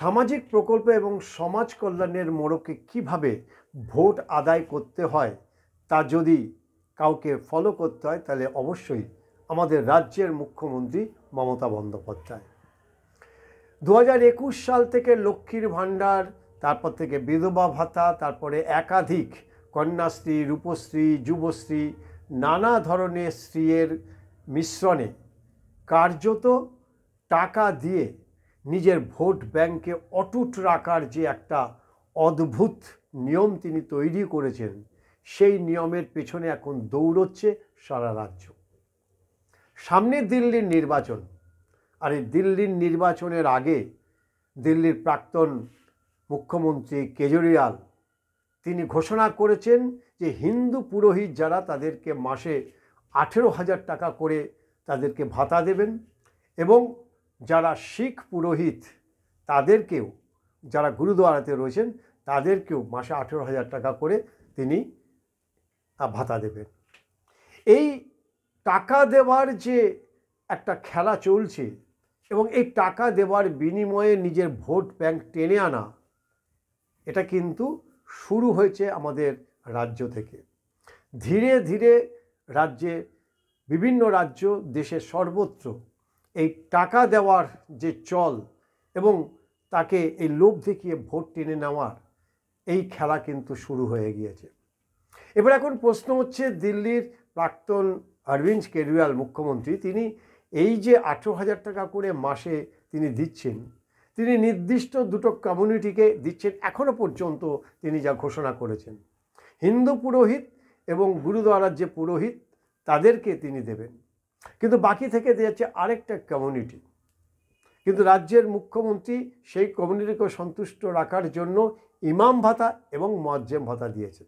সামাজিক প্রকল্প এবং সমাজ কল্যাণের মোড়কে কিভাবে ভোট আদায় করতে হয় তা যদি কাউকে ফলো করতে হয় তাহলে অবশ্যই আমাদের রাজ্যের মুখ্যমন্ত্রী মমতা বন্দ্যোপাধ্যায়। 2021 সাল থেকে লক্ষ্মীর ভাণ্ডার, তারপর থেকে বিধবা ভাতা, তারপরে একাধিক কন্যাশ্রী, রূপশ্রী, যুবশ্রী, নানা ধরনের স্ত্রীর মিশ্রণে কার্যত টাকা দিয়ে নিজের ভোট ব্যাংকে অটুট রাখার যে একটা অদ্ভুত নিয়ম তিনি তৈরি করেছেন, সেই নিয়মের পেছনে এখন দৌড়চ্ছে সারা রাজ্য। সামনে দিল্লির নির্বাচন, আর এই দিল্লির নির্বাচনের আগে দিল্লির প্রাক্তন মুখ্যমন্ত্রী কেজরিওয়াল তিনি ঘোষণা করেছেন যে হিন্দু পুরোহিত যারা তাদেরকে মাসে 18,000 টাকা করে তাদেরকে ভাতা দেবেন, এবং যারা শিখ পুরোহিত তাদেরকেও, যারা গুরুদুয়ারাতে রয়েছেন তাদেরকেও মাসে 18,000 টাকা করে তিনি ভাতা দেবেন। এই টাকা দেওয়ার যে একটা খেলা চলছে এবং এই টাকা দেওয়ার বিনিময়ে নিজের ভোট ব্যাংক টেনে আনা, এটা কিন্তু শুরু হয়েছে আমাদের রাজ্য থেকে। ধীরে ধীরে রাজ্যে, বিভিন্ন রাজ্য, দেশের সর্বত্র এই টাকা দেওয়ার যে চল এবং তাকে এই লোভ দেখিয়ে ভোট টেনে নেওয়ার এই খেলা কিন্তু শুরু হয়ে গিয়েছে। এবার এখন প্রশ্ন হচ্ছে, দিল্লির প্রাক্তন অরবিন্দ কেজরিওয়াল মুখ্যমন্ত্রী তিনি এই যে 18,000 টাকা করে মাসে তিনি দিচ্ছেন, তিনি নির্দিষ্ট দুটো কমিউনিটিকে দিচ্ছেন এখনও পর্যন্ত তিনি যা ঘোষণা করেছেন। হিন্দু পুরোহিত এবং গুরুদুয়ারার যে পুরোহিত তাদেরকে তিনি দেবেন, কিন্তু বাকি থেকে দিয়েছে আরেকটা কমিউনিটি। কিন্তু রাজ্যের মুখ্যমন্ত্রী সেই কমিউনিটিকে সন্তুষ্ট রাখার জন্য ইমাম ভাতা এবং মুয়াজ্জেম ভাতা দিয়েছেন।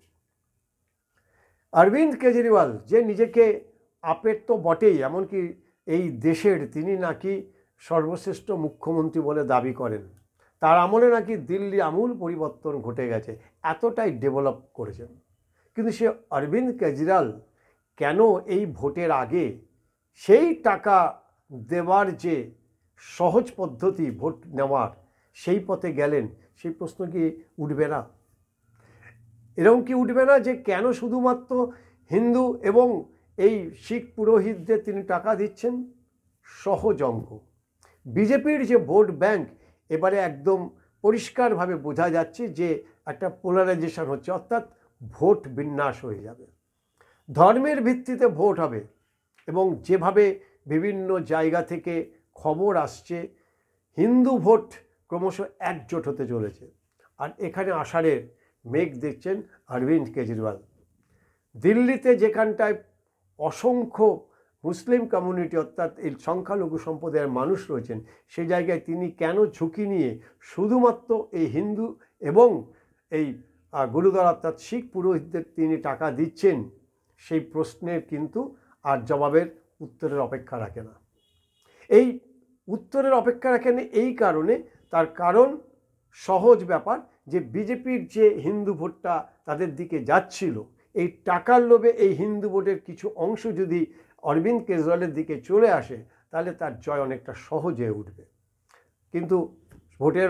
অরবিন্দ কেজরিওয়াল যে নিজেকে আপের তো বটেই, এমনকি এই দেশের তিনি নাকি সর্বশ্রেষ্ঠ মুখ্যমন্ত্রী বলে দাবি করেন, তার আমলে নাকি দিল্লি আমূল পরিবর্তন ঘটে গেছে, এতটাই ডেভেলপ করেছেন। কিন্তু সে অরবিন্দ কেজরিওয়াল কেন এই ভোটের আগে সেই টাকা দেওয়ার যে সহজ পদ্ধতি ভোট নেওয়ার, সেই পথে গেলেন? সেই প্রশ্ন কি উঠবে না? এরকম কি উঠবে না যে কেন শুধুমাত্র হিন্দু এবং এই শিখ পুরোহিতদের তিনি টাকা দিচ্ছেন? সহজ অঙ্ক। বিজেপির যে ভোট ব্যাংক, এবারে একদম পরিষ্কারভাবে বোঝা যাচ্ছে যে একটা পোলারাইজেশন হচ্ছে, অর্থাৎ ভোট বিন্যাস হয়ে যাবে, ধর্মের ভিত্তিতে ভোট হবে। এবং যেভাবে বিভিন্ন জায়গা থেকে খবর আসছে, হিন্দু ভোট ক্রমশ একজোট হতে চলেছে। আর এখানে আষাঢ়ের মেঘ দেখছেন অরবিন্দ কেজরিওয়াল। দিল্লিতে যেখানটায় অসংখ্য মুসলিম কমিউনিটি, অর্থাৎ এই সংখ্যালঘু সম্প্রদায়ের মানুষ রয়েছেন, সেই জায়গায় তিনি কেন ঝুঁকি নিয়ে শুধুমাত্র এই হিন্দু এবং এই গুরুদ্বার অর্থাৎ শিখ পুরোহিতদের তিনি টাকা দিচ্ছেন, সেই প্রশ্নের কিন্তু আর জবাবের উত্তরের অপেক্ষা রাখে না। এই উত্তরের অপেক্ষা রাখে না এই কারণে, তার কারণ সহজ ব্যাপার, যে বিজেপির যে হিন্দু ভোটটা তাদের দিকে যাচ্ছিল, এই টাকার লোভে এই হিন্দু ভোটের কিছু অংশ যদি অরবিন্দ কেজরিওয়ালের দিকে চলে আসে, তাহলে তার জয় অনেকটা সহজ হয়ে উঠবে। কিন্তু ভোটের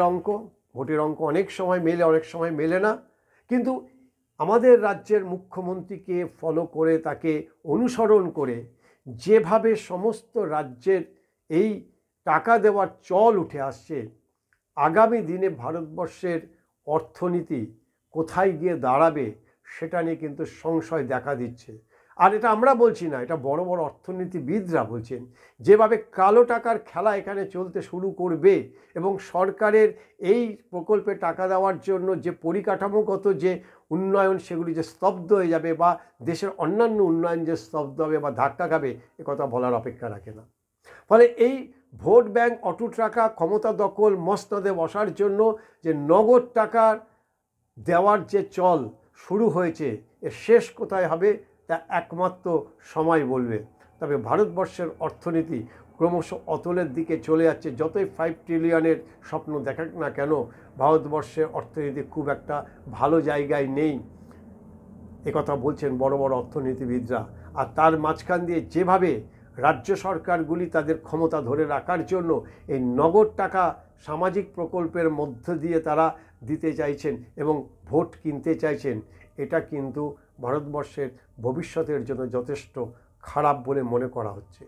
অঙ্ক অনেক সময় মেলে, অনেক সময় মেলে না। কিন্তু আমাদের রাজ্যের মুখ্যমন্ত্রীকে ফলো করে, তাকে অনুসরণ করে যেভাবে সমস্ত রাজ্যের এই টাকা দেওয়ার চল উঠে আসছে, আগামী দিনে ভারতবর্ষের অর্থনীতি কোথায় গিয়ে দাঁড়াবে সেটা নিয়ে কিন্তু সংশয় দেখা দিচ্ছে। আর এটা আমরা বলছি না, এটা বড় বড় অর্থনীতিবিদরা বলছেন। যেভাবে কালো টাকার খেলা এখানে চলতে শুরু করবে এবং সরকারের এই প্রকল্পে টাকা দেওয়ার জন্য যে পরিকাঠামোগত যে উন্নয়ন, সেগুলি যে স্তব্ধ হয়ে যাবে, বা দেশের অন্যান্য উন্নয়ন যে স্তব্ধ হবে বা ধাক্কা খাবে, একথা বলার অপেক্ষা রাখে না। ফলে এই ভোট ব্যাংক অটুট রাখা, ক্ষমতা দখল, মসনদে বসার জন্য যে নগদ টাকার দেওয়ার যে চল শুরু হয়েছে, এর শেষ কোথায় হবে তা একমাত্র সময় বলবে। তবে ভারতবর্ষের অর্থনীতি ক্রমশ অতলের দিকে চলে যাচ্ছে। যতই 5 ট্রিলিয়নের স্বপ্ন দেখাক না কেন, ভারতবর্ষের অর্থনীতি খুব একটা ভালো জায়গায় নেই, একথা বলছেন বড় বড় অর্থনীতিবিদরা। আর তার মাঝখান দিয়ে যেভাবে রাজ্য সরকারগুলি তাদের ক্ষমতা ধরে রাখার জন্য এই নগদ টাকা সামাজিক প্রকল্পের মধ্য দিয়ে তারা দিতে চাইছেন এবং ভোট কিনতে চাইছেন, এটা কিন্তু ভারতবর্ষের ভবিষ্যতের জন্য যথেষ্ট খারাপ বলে মনে করা হচ্ছে।